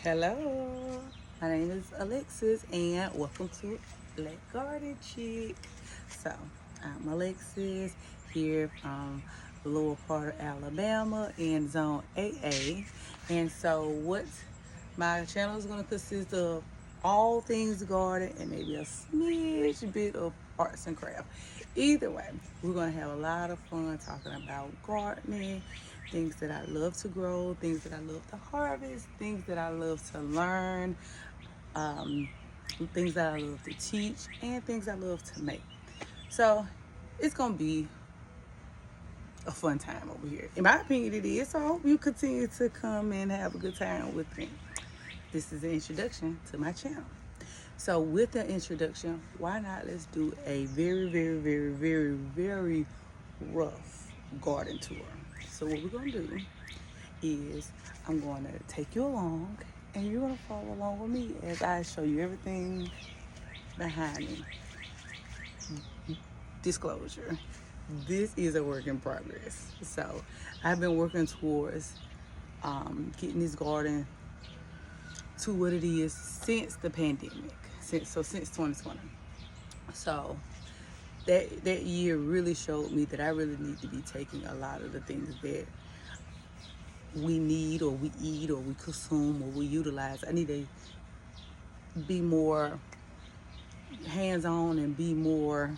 Hello, my name is Alexis, and welcome to Black Garden Chick. So, I'm Alexis here from the lower part of Alabama in Zone AA. And so, what my channel is going to consist of all things garden and maybe a smidge bit of arts and craft. Either way, we're going to have a lot of fun talking about gardening, things that I love to grow, things that I love to harvest, things that I love to learn, um, things that I love to teach, and things I love to make. So it's going to be a fun time over here. In my opinion, it is. So I hope you continue to come and have a good time with me. This is an introduction to my channel. So with the introduction, why not let's do a very rough garden tour. So what we're gonna do is I'm gonna take you along and you're gonna follow along with me as I show you everything behind me. Disclosure, this is a work in progress. So I've been working towards getting this garden to what it is since the pandemic, since 2020. So that year really showed me that I really need to be taking a lot of the things that we need or we eat or we consume or we utilize. I need to be more hands-on and be more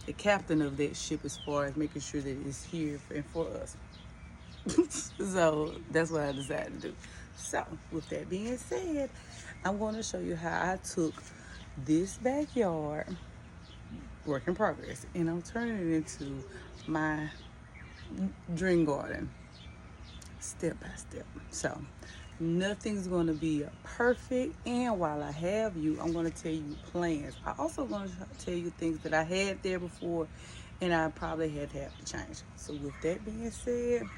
the captain of that ship as far as making sure that it's here and for us. So that's what I decided to do. So with that being said, I'm going to show you how I took this backyard work in progress and I'm turning it into my dream garden step by step. So nothing's going to be perfect, and while I have you, I'm going to tell you plans. I also going to tell you things that I had there before and I probably had to have to change. So with that being said,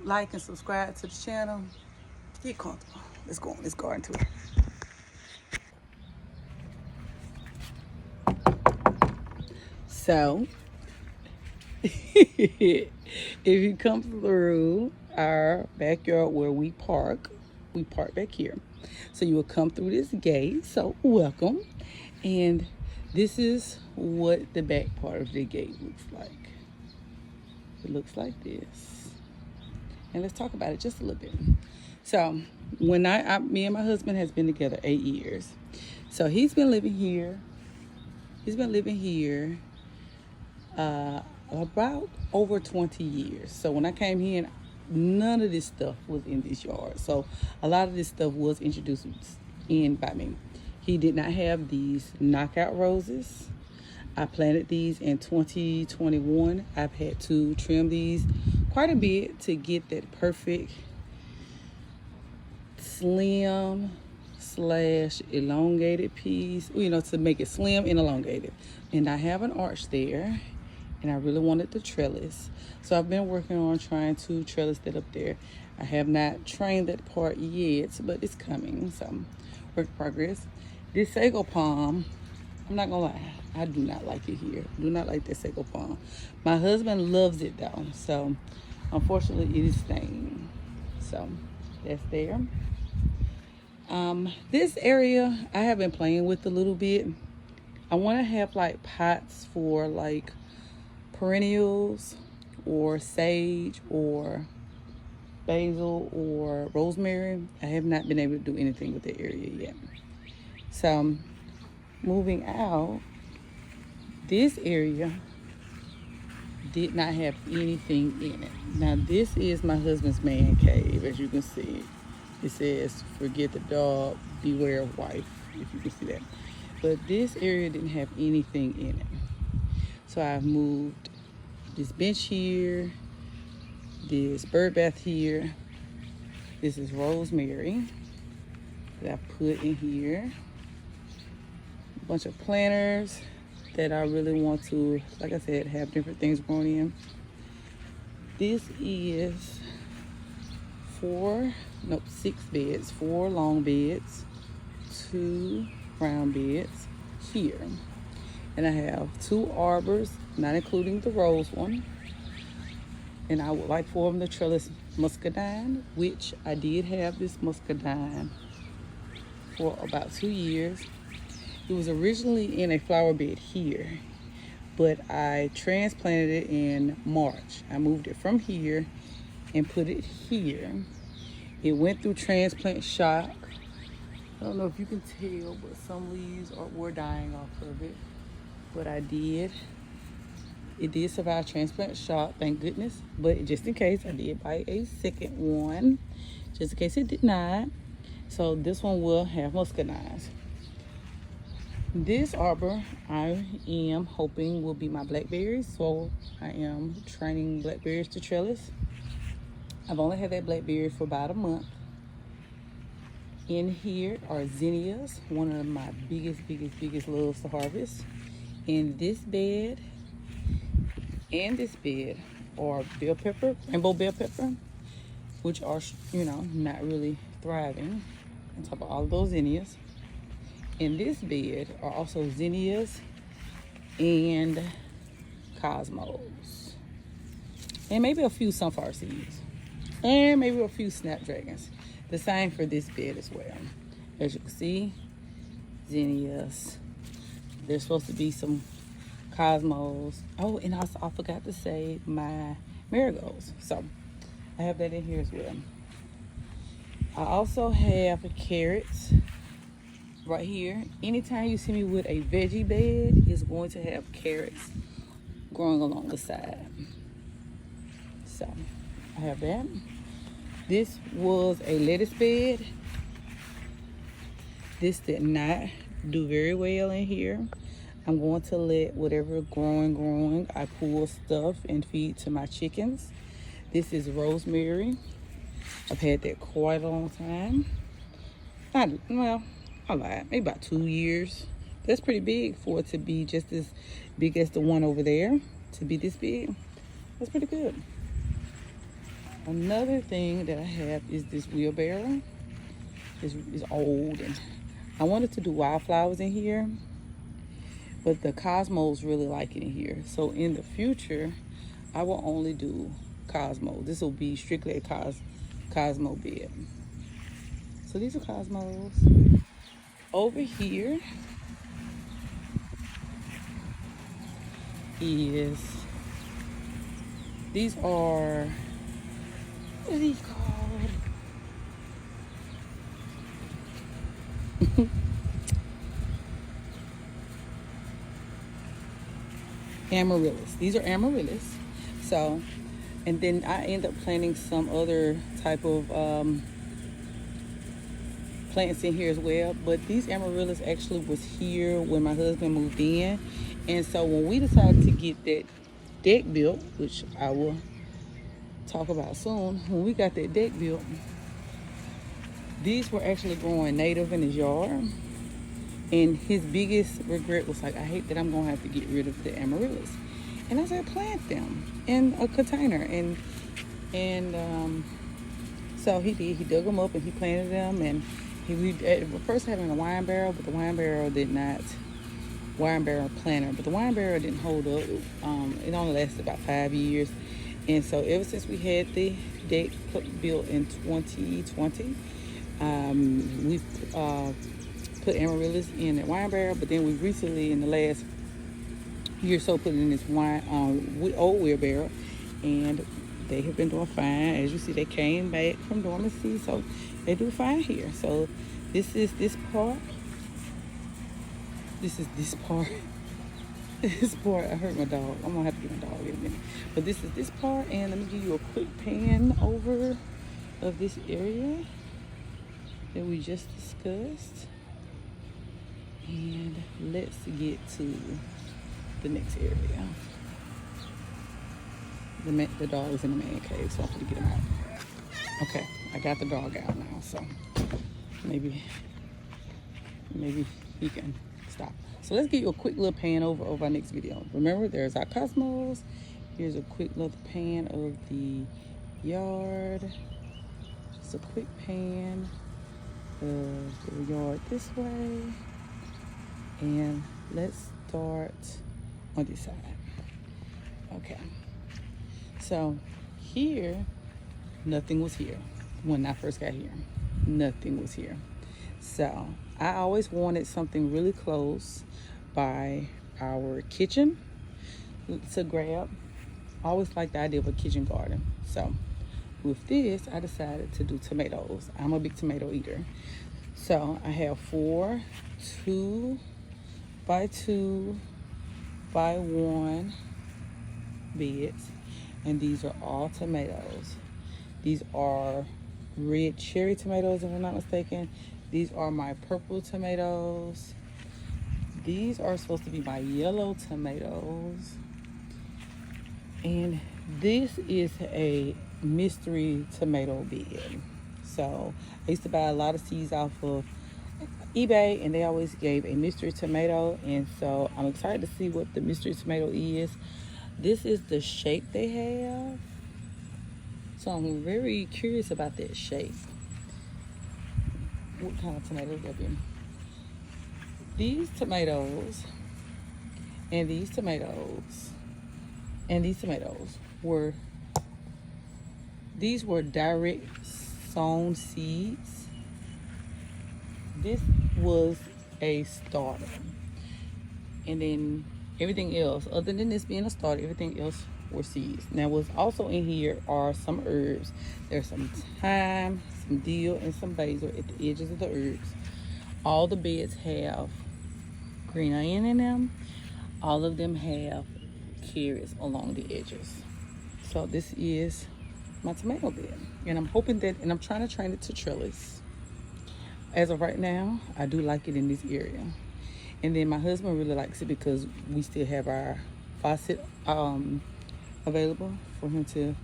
like and subscribe to the channel. Get comfortable. Let's go on this garden tour. So if you come through our backyard where we park back here. So you will come through this gate. So welcome. And this is what the back part of the gate looks like. It looks like this. And let's talk about it just a little bit. So when me and my husband has been together 8 years. So he's been living here. About over 20 years. So when I came here, none of this stuff was in this yard. So a lot of this stuff was introduced in by me. He did not have these knockout roses. I planted these in 2021. I've had to trim these quite a bit to get that perfect slim / elongated piece, to make it slim and elongated. And I have an arch there, and I really wanted the trellis. So I've been working on trying to trellis that up there. I have not trained that part yet, but it's coming. So work in progress. This sago palm, I'm not gonna lie, I do not like it here. I do not like this sago palm. My husband loves it though, so unfortunately it is staying. So that's there. This area I have been playing with a little bit. I want to have like pots for like perennials or sage or basil or rosemary. I have not been able to do anything with the area yet. So moving out, this area did not have anything in it. Now this is my husband's man cave. As you can see, it says forget the dog, beware of wife, if you can see that. But this area didn't have anything in it. So I've moved this bench here, this bird bath here. This is rosemary that I put in here. A bunch of planters that I really want to, like I said, have different things growing in. This is 6 beds, 4 long beds, 2 round beds here. And I have 2 arbors, not including the rose one. And I would like for them to trellis muscadine, which I did have this muscadine for about 2 years. It was originally in a flower bed here, but I transplanted it in March. I moved it from here and put it here. It went through transplant shock. I don't know if you can tell, but some leaves were dying off of it. But I did. It did survive transplant shock, thank goodness. But just in case, I did buy a second one, just in case it did not. So this one will have muscadines. This arbor, I am hoping will be my blackberries. So I am training blackberries to trellis. I've only had that blackberry for about a month. In here are zinnias, one of my biggest loves to harvest. In this bed and this bed are bell pepper, rainbow bell pepper, which are, not really thriving. On top of all of those zinnias. In this bed are also zinnias and cosmos. And maybe a few sunflower seeds. And maybe a few snapdragons. The same for this bed as well. As you can see, zinnias. There's supposed to be some cosmos. Oh, and also I forgot to say my marigolds. So I have that in here as well. I also have carrots right here. Anytime you see me with a veggie bed, it's going to have carrots growing along the side. So I have that. This was a lettuce bed. This did not do very well in here. I'm going to let whatever growing, I pull stuff and feed to my chickens. This is rosemary. I've had that quite a long time. I lied, maybe about 2 years. That's pretty big for it to be just as big as the one over there. To be this big, that's pretty good. Another thing that I have is this wheelbarrow. It's old, and I wanted to do wildflowers in here, but the cosmos really like it in here. So in the future, I will only do cosmo. This will be strictly a cosmo bed. So these are cosmos. Over here is, these are, what are these called? Amaryllis. These are amaryllis. So, and then I end up planting some other type of plants in here as well. But these amaryllis actually was here when my husband moved in. And so when we decided to get that deck built, which I will talk about soon, when we got that deck built, these were actually growing native in his yard. And his biggest regret was like, I hate that I'm gonna have to get rid of the amaryllis. And I said, plant them in a container. And so he did. He dug them up and he planted them. And we first having a wine barrel, but the wine barrel planter, but the wine barrel didn't hold up. It only lasted about 5 years. And so ever since we had the deck built in 2020, we've put amaryllis in that wine barrel, but then we recently, in the last year or so, put it in this old wheelbarrow, and they have been doing fine. As you see, they came back from dormancy, so they do fine here. So this is this part. This is this part. This part, I hurt my dog. I'm gonna have to get my dog in a minute. But this is this part, and let me give you a quick pan over of this area that we just discussed. And let's get to the next area. The dog is in the man cave, so I'm going to get him out. Okay, I got the dog out now, so maybe he can stop. So let's get you a quick little pan over our next video. Remember, there's our cosmos. Here's a quick little pan of the yard. Just a quick pan of the yard this way. And let's start on this side. Okay. So here Nothing was here when I first got here. Nothing was here. So I always wanted something really close by our kitchen to grab. I always liked the idea of a kitchen garden. So with this, I decided to do tomatoes. I'm a big tomato eater. So I have 4 2x2 by 1 beds, and these are all tomatoes. These are red cherry tomatoes, if I'm not mistaken. These are my purple tomatoes. These are supposed to be my yellow tomatoes. And this is a mystery tomato bed. So I used to buy a lot of seeds off of eBay, and they always gave a mystery tomato, and so I'm excited to see what the mystery tomato is. This is the shape they have, so I'm very curious about that shape. What kind of tomatoes they'll be. These tomatoes and these tomatoes and these tomatoes were direct sown seeds. This was a starter, and then everything else, other than this being a starter, everything else were seeds. Now what's also in here are some herbs. There's some thyme, some dill, and some basil at the edges of the herbs. All the beds have green onion in them. All of them have carrots along the edges. So this is my tomato bed, and I'm hoping that, and I'm trying to train it to trellis. As of right now, I do like it in this area. And then my husband really likes it because we still have our faucet available for him to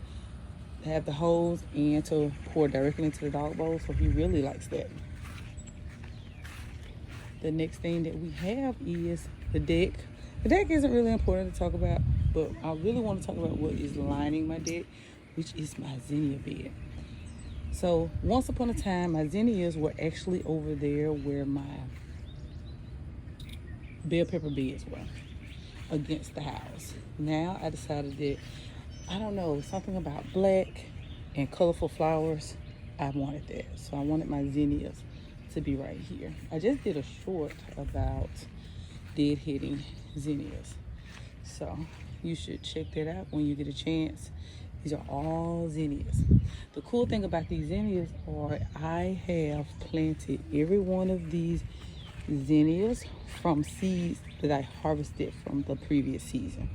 have the hose and to pour directly into the dog bowl. So he really likes that. The next thing that we have is the deck. The deck isn't really important to talk about, but I really want to talk about what is lining my deck, which is my zinnia bed. So once upon a time, my zinnias were actually over there where my bell pepper beds were, against the house. Now I decided that, I don't know, something about black and colorful flowers, I wanted that. So I wanted my zinnias to be right here. I just did a short about deadheading zinnias, so you should check that out when you get a chance. These are all zinnias. The cool thing about these zinnias are I have planted every one of these zinnias from seeds that I harvested from the previous season.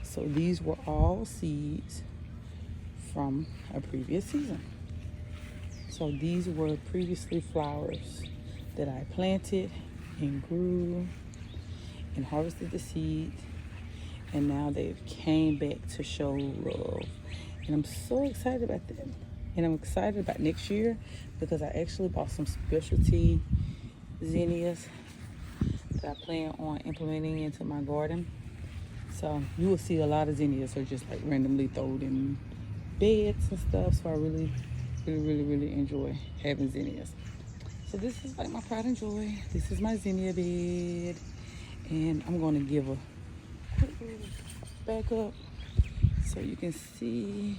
So these were all seeds from a previous season. So these were previously flowers that I planted and grew and harvested the seeds, and now they've came back to show love. And I'm so excited about that. And I'm excited about next year because I actually bought some specialty zinnias that I plan on implementing into my garden. So you will see a lot of zinnias are just like randomly thrown in beds and stuff. So I really enjoy having zinnias. So this is like my pride and joy. This is my zinnia bed. And I'm going to give a quick back up so you can see.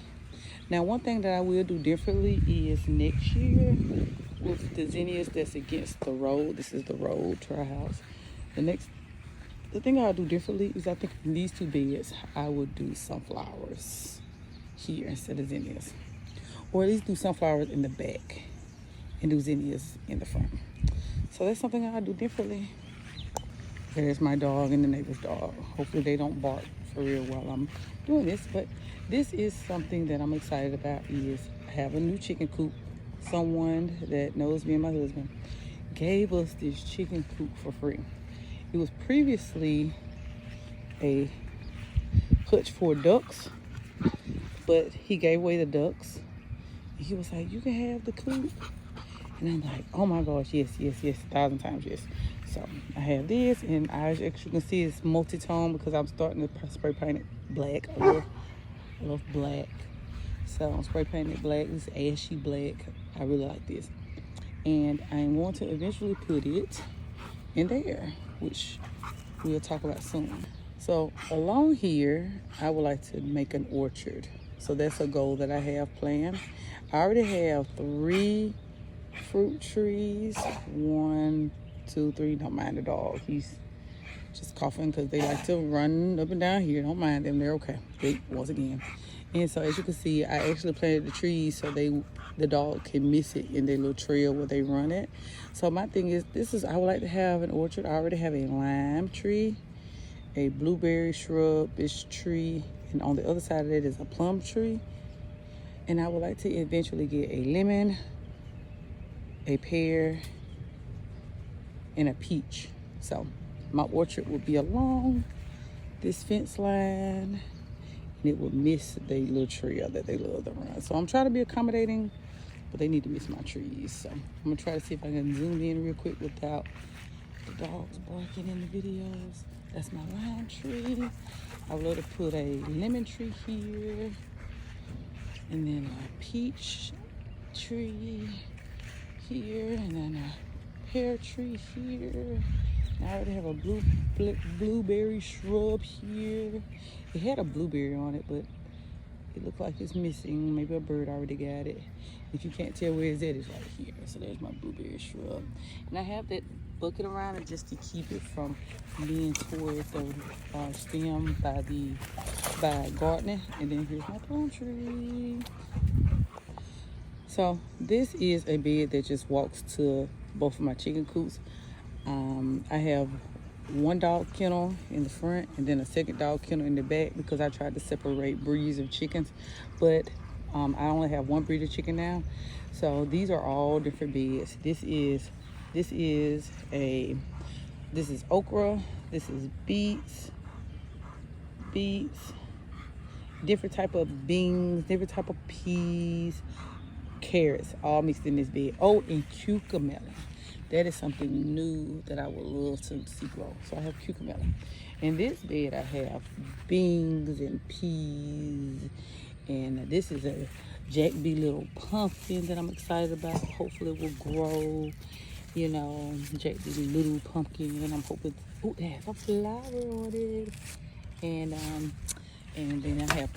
Now one thing that I will do differently is next year with the zinnias that's against the road. This is the road to our house. The thing I'll do differently is I think in these two beds I would do sunflowers here instead of zinnias, or at least do sunflowers in the back and do zinnias in the front. So that's something I'll do differently. There's my dog and the neighbor's dog. Hopefully they don't bark for real while I'm doing this, but this is something that I'm excited about. Is I have a new chicken coop. Someone that knows me and my husband gave us this chicken coop for free. It was previously a hutch for ducks, but he gave away the ducks. He was like, you can have the coop. And I'm like, oh my gosh, yes, 1,000 times yes. So I have this, and I actually can see it's multi-tone because I'm starting to spray paint it black. I love black. So I'm spray painting it black. This ashy black. I really like this. And I want to eventually put it in there, which we'll talk about soon. So along here, I would like to make an orchard. So that's a goal that I have planned. I already have 3 fruit trees. 1, 2, 3. Don't mind the dog. He's just coughing because they like to run up and down here. Don't mind them. They're okay. Once again. And so as you can see, I actually planted the trees so the dog can miss it in their little trail where they run it. So my thing is, I would like to have an orchard. I already have a lime tree, a blueberry shrub-ish tree, and on the other side of that is a plum tree. And I would like to eventually get a lemon, a pear, and a peach. So my orchard will be along this fence line, and it will miss the little trail that they love to run. So I'm trying to be accommodating, but they need to miss my trees. So I'm gonna try to see if I can zoom in real quick without the dogs barking in the videos. That's my lime tree. I would love to put a lemon tree here, and then a peach tree here, and then a pear tree here. I already have a blueberry shrub here. It had a blueberry on it, but it looked like it's missing. Maybe a bird already got it. If you can't tell where it's at, it's right here. So there's my blueberry shrub. And I have that bucket around it just to keep it from being toward the stem by gardening. And then here's my plum tree. So this is a bed that just walks to both of my chicken coops. I have 1 dog kennel in the front and then a 2nd dog kennel in the back because I tried to separate breeds of chickens, but I only have 1 breed of chicken now. So these are all different beds. This is okra, this is beets, different type of beans, different type of peas, carrots, all mixed in this bed. Oh, and cucumber. That is something new that I would love to see grow. So I have cucumber. In this bed, I have beans and peas. And this is a Jack B. Little pumpkin that I'm excited about. Hopefully it will grow. You know, Jack B. Little pumpkin. And I'm hoping, oh, it has a flower on it. And then I have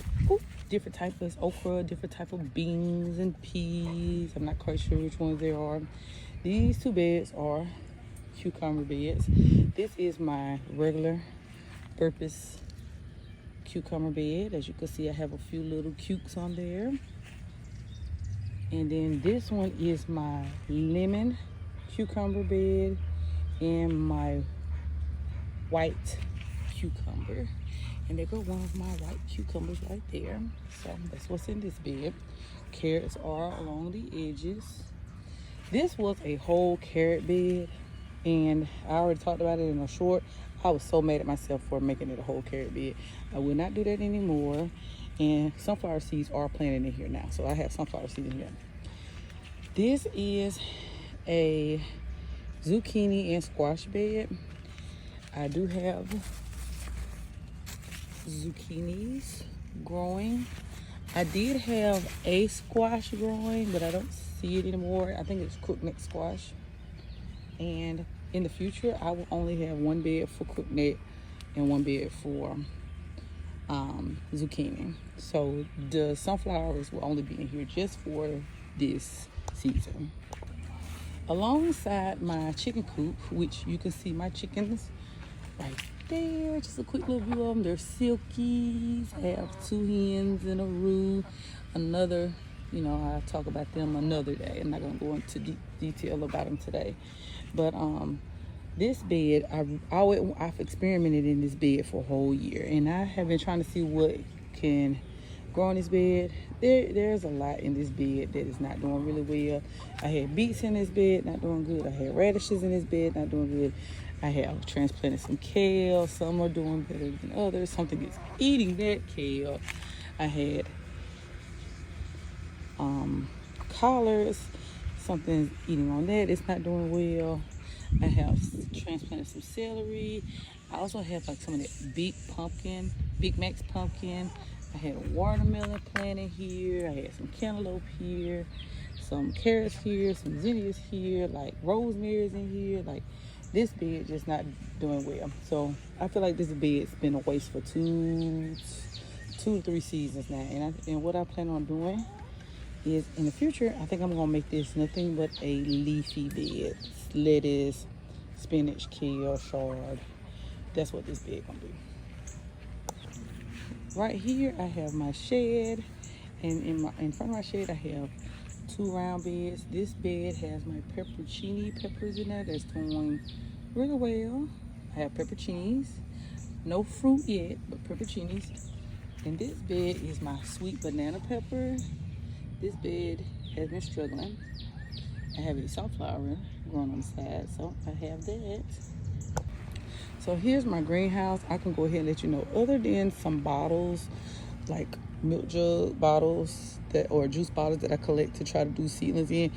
different types of okra, different type of beans and peas. I'm not quite sure which ones they are. These 2 beds are cucumber beds. This is my regular purpose cucumber bed. As you can see, I have a few little cukes on there. And then this one is my lemon cucumber bed and my white cucumber. And there go one of my white cucumbers right there. So that's what's in this bed. Carrots are along the edges. This was a whole carrot bed, and I already talked about it in a short. I was so mad at myself for making it a whole carrot bed. I will not do that anymore. And sunflower seeds are planted in here now. So I have sunflower seeds in here. This is a zucchini and squash bed. I do have zucchinis growing. I did have a squash growing, but I don't see it anymore. I think it's crookneck squash. And in the future, I will only have 1 bed for crookneck and 1 bed for zucchini. So the sunflowers will only be in here just for this season. Alongside my chicken coop, which you can see my chickens right there. Just a quick little view of them. They're silkies. I have 2 hens in a room. Another, I'll talk about them another day. I'm not going to go into detail about them today. But this bed, I've experimented in this bed for a whole year. And I have been trying to see what can grow in this bed. There's a lot in this bed that is not doing really well. I had beets in this bed, not doing good. I had radishes in this bed, not doing good. I have transplanted some kale. Some are doing better than others. Something is eating that kale. I had collards. Something's eating on that. It's not doing well. I have transplanted some celery. I also have like some of that Big Max pumpkin. I had a watermelon planted here. I had some cantaloupe here, some carrots here, some zinnias here, like rosemary's in here. Like, this bed just not doing well. So I feel like this bed's been a waste for 2 to 3 seasons now. And what I plan on doing is in the future, I think I'm gonna make this nothing but a leafy bed. Lettuce, spinach, kale, chard. That's what this bed gonna be. Right here, I have my shed, and in front of my shed, I have 2 round beds. This bed has my pepperoncini peppers in there that's doing really well. I have pepperoncinis, no fruit yet, but pepperoncinis. And this bed is my sweet banana pepper. This bed has been struggling. I have a sunflower growing on the side, so I have that. So here's my greenhouse. I can go ahead and let you know, other than some bottles, like milk jug bottles or juice bottles that I collect to try to do seedlings in,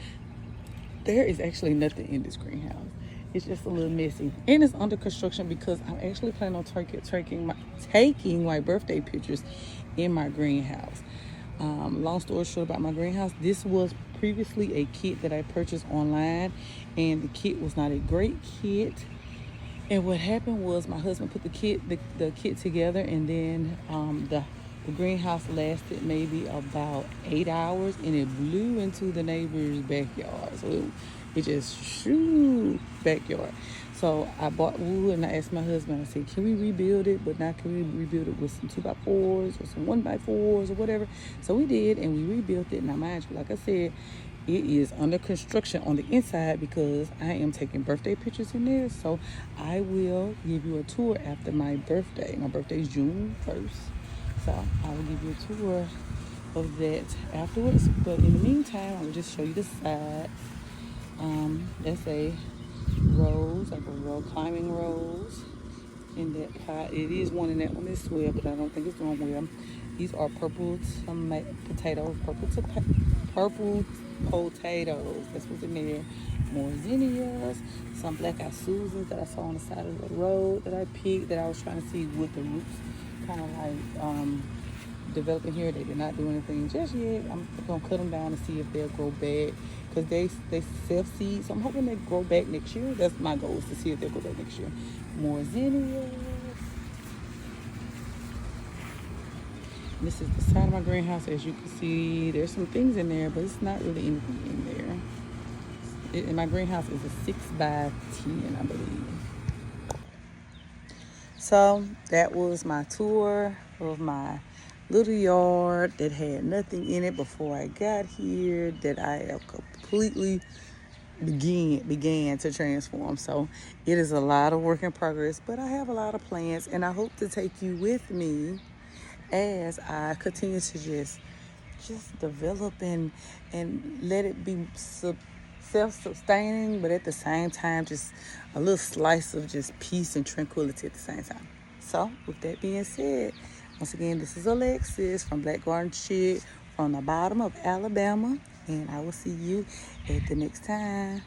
there is actually nothing in this greenhouse. It's just a little messy. And it's under construction because I'm actually planning on taking my birthday pictures in my greenhouse. Long story short about my greenhouse, this was previously a kit that I purchased online, and the kit was not a great kit. And what happened was my husband put the kit together, and then the greenhouse lasted maybe about 8 hours, and it blew into the neighbor's backyard. So it just shoo backyard. So I bought wood, and I asked my husband, I said, can we rebuild it? But now can we rebuild it with some 2x4s or some 1x4s or whatever? So we did, and we rebuilt it. Now mind you, like I said, it is under construction on the inside because I am taking birthday pictures in there. So I will give you a tour after my birthday. My birthday is June 1st. So I will give you a tour of that afterwards. But in the meantime, I will just show you the sides. That's a rose, like a row, climbing rose in that pot. It is one in that one as well, but I don't think it's doing well. These are purple potatoes, purple potatoes. That's what's in there. More zinnias, some black-eyed Susans that I saw on the side of the road that I picked, that I was trying to see what the roots kind of like developing here. They did not do anything just yet. I'm gonna cut them down and see if they'll grow back, because they self-seed, so I'm hoping they grow back next year. That's my goal, is to see if they'll grow back next year. More zinnias. This is the side of my greenhouse. As you can see, there's some things in there, but it's not really anything in there. And my greenhouse is a 6x10, I believe. So that was my tour of my little yard that had nothing in it before I got here, that I have completely began to transform. So it is a lot of work in progress, but I have a lot of plans, and I hope to take you with me as I continue to just develop and let it be self-sustaining, but at the same time just a little slice of just peace and tranquility at the same time. So with that being said, once again, this is Alexis from Black Garden Chick from the bottom of Alabama, and I will see you at the next time.